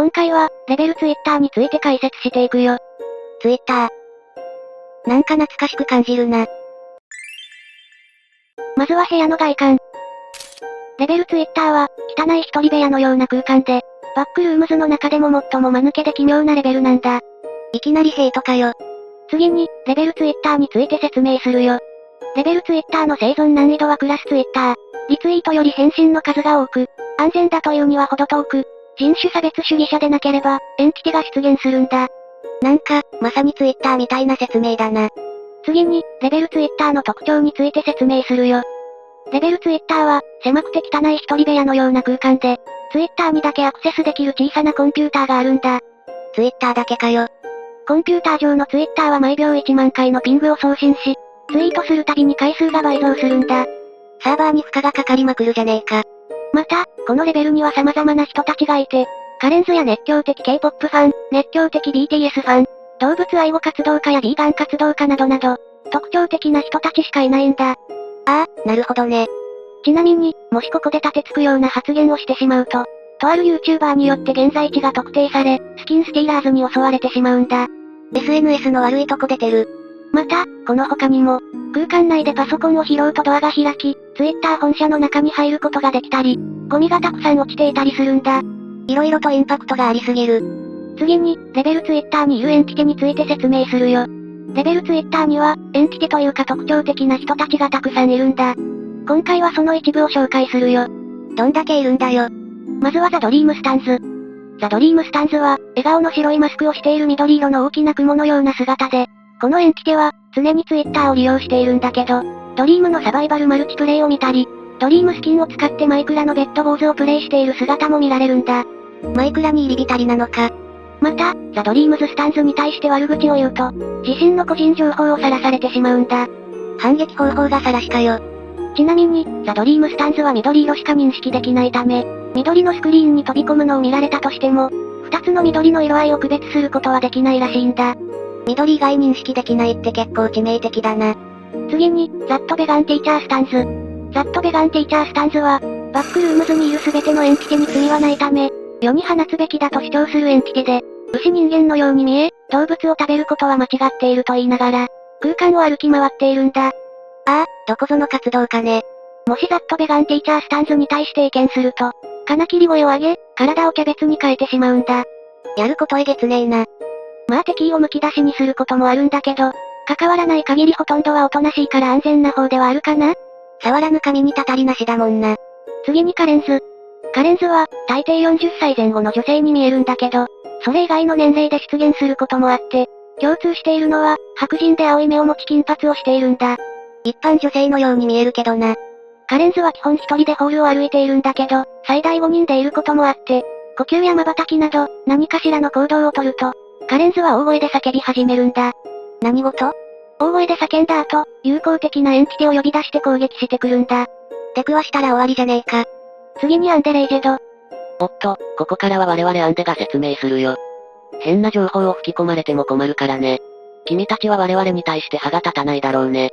今回は、レベルツイッターについて解説していくよ。ツイッター。なんか懐かしく感じるな。まずは部屋の外観。レベルツイッターは、汚い一人部屋のような空間で、バックルームズの中でも最も間抜けで奇妙なレベルなんだ。いきなりヘイトかよ。次に、レベルツイッターについて説明するよ。レベルツイッターの生存難易度はクラスツイッター。リツイートより返信の数が多く、安全だというには程遠く、人種差別主義者でなければ、エンティティが出現するんだ。なんか、まさにツイッターみたいな説明だな。次に、レベルツイッターの特徴について説明するよ。レベルツイッターは、狭くて汚い一人部屋のような空間で、ツイッターにだけアクセスできる小さなコンピューターがあるんだ。ツイッターだけかよ。コンピューター上のツイッターは毎秒1万回のピングを送信し、ツイートするたびに回数が倍増するんだ。サーバーに負荷がかかりまくるじゃねえか。また、このレベルには様々な人たちがいて、カレンズや熱狂的 K-POP ファン、熱狂的 BTS ファン、動物愛護活動家やビーガン活動家などなど、特徴的な人たちしかいないんだ。ああ、なるほどね。ちなみに、もしここで立てつくような発言をしてしまうと、とある YouTuber によって現在地が特定され、スキンスティーラーズに襲われてしまうんだ。SNS の悪いとこ出てる。また、この他にも、空間内でパソコンを拾うとドアが開き、Twitter 本社の中に入ることができたり、ゴミがたくさん落ちていたりするんだ。色々とインパクトがありすぎる。次に、レベルツイッターにいるエンティティについて説明するよ。レベルツイッターには、エンティティというか特徴的な人たちがたくさんいるんだ。今回はその一部を紹介するよ。どんだけいるんだよ。まずはザ・ドリームスタンズ。ザ・ドリームスタンズは、笑顔の白いマスクをしている緑色の大きな雲のような姿で、このエンティティは、常にツイッターを利用しているんだけど、ドリームのサバイバルマルチプレイを見たり、ドリームスキンを使ってマイクラのベッド坊主をプレイしている姿も見られるんだ。マイクラに入り浸りなのか。また、ザ・ドリームズスタンズに対して悪口を言うと、自身の個人情報をさらされてしまうんだ。反撃方法がさらしかよ。ちなみに、ザ・ドリームスタンズは緑色しか認識できないため、緑のスクリーンに飛び込むのを見られたとしても、二つの緑の色合いを区別することはできないらしいんだ。緑以外認識できないって結構致命的だな。次に、ザット・ベガン・ティーチャー・スタンズ。ザット・ベガン・ティーチャー・スタンズは、バックルームズにいる全てのエンティティに罪はないため、世に放つべきだと主張するエンティティで、牛人間のように見え、動物を食べることは間違っていると言いながら、空間を歩き回っているんだ。ああ、どこぞの活動家ね。もしザット・ベガン・ティーチャー・スタンズに対して意見すると、金切り声を上げ、体をキャベツに変えてしまうんだ。やることえげつねえな。まあ敵意をむき出しにすることもあるんだけど、関わらない限りほとんどはおとなしいから安全な方ではあるかな。触らぬ神にたたりなしだもんな。次にカレンズ。カレンズは、大抵40歳前後の女性に見えるんだけど、それ以外の年齢で出現することもあって、共通しているのは、白人で青い目を持ち金髪をしているんだ。一般女性のように見えるけどな。カレンズは基本一人でホールを歩いているんだけど、最大5人でいることもあって、呼吸や瞬きなど、何かしらの行動をとると、カレンズは大声で叫び始めるんだ。何事？大声で叫んだ後、友好的なエンティティを呼び出して攻撃してくるんだ。出くわしたら終わりじゃねえか。次にアンデレイジェド。おっと、ここからは我々アンデが説明するよ。変な情報を吹き込まれても困るからね。君たちは我々に対して歯が立たないだろうね。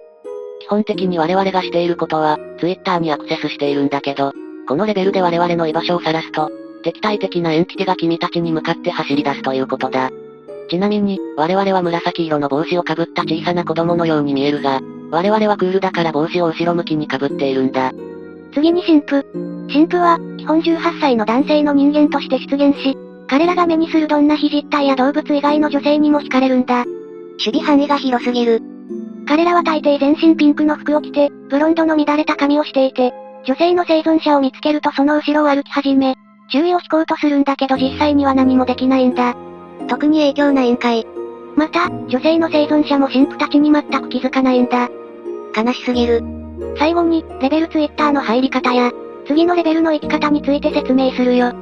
基本的に我々がしていることは、Twitter にアクセスしているんだけど、このレベルで我々の居場所を晒すと、敵対的なエンティティが君たちに向かって走り出すということだ。ちなみに、我々は紫色の帽子をかぶった小さな子供のように見えるが、我々はクールだから帽子を後ろ向きにかぶっているんだ。次に神父。神父は、基本18歳の男性の人間として出現し、彼らが目にするどんな非実体や動物以外の女性にも惹かれるんだ。守備範囲が広すぎる。彼らは大抵全身ピンクの服を着て、ブロンドの乱れた髪をしていて、女性の生存者を見つけるとその後ろを歩き始め、注意を引こうとするんだけど実際には何もできないんだ。特に影響ないんかい。また、女性の生存者も神父たちに全く気づかないんだ。悲しすぎる。最後に、レベルツイッターの入り方や、次のレベルの生き方について説明するよ。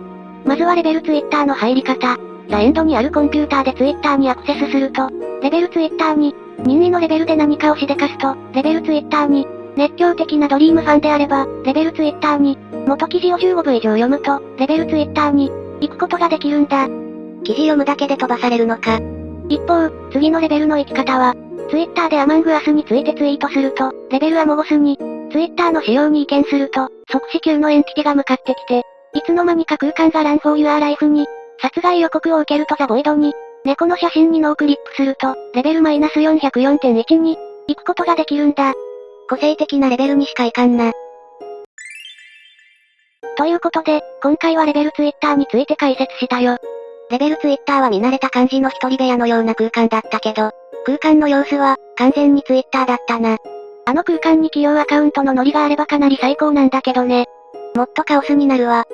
まずはレベルツイッターの入り方。ザエンドにあるコンピューターでツイッターにアクセスすると、レベルツイッターに、任意のレベルで何かをしでかすと、レベルツイッターに、熱狂的なドリームファンであれば、レベルツイッターに、元記事を15部以上読むと、レベルツイッターに、行くことができるんだ。記事読むだけで飛ばされるのか。一方、次のレベルの生き方は、ツイッターでアマングアスについてツイートすると、レベルアモゴスに、ツイッターの仕様に意見すると、即死級のエンティティが向かってきて、いつの間にか空間がランフォーユアライフに、殺害予告を受けるとザボイドに、猫の写真にノークリックすると、レベル -404.1 に、行くことができるんだ。個性的なレベルにしかいかんな。ということで、今回はレベルツイッターについて解説したよ。レベルツイッターは見慣れた感じの一人部屋のような空間だったけど、空間の様子は、完全にツイッターだったな。あの空間に企業アカウントのノリがあればかなり最高なんだけどね。もっとカオスになるわ。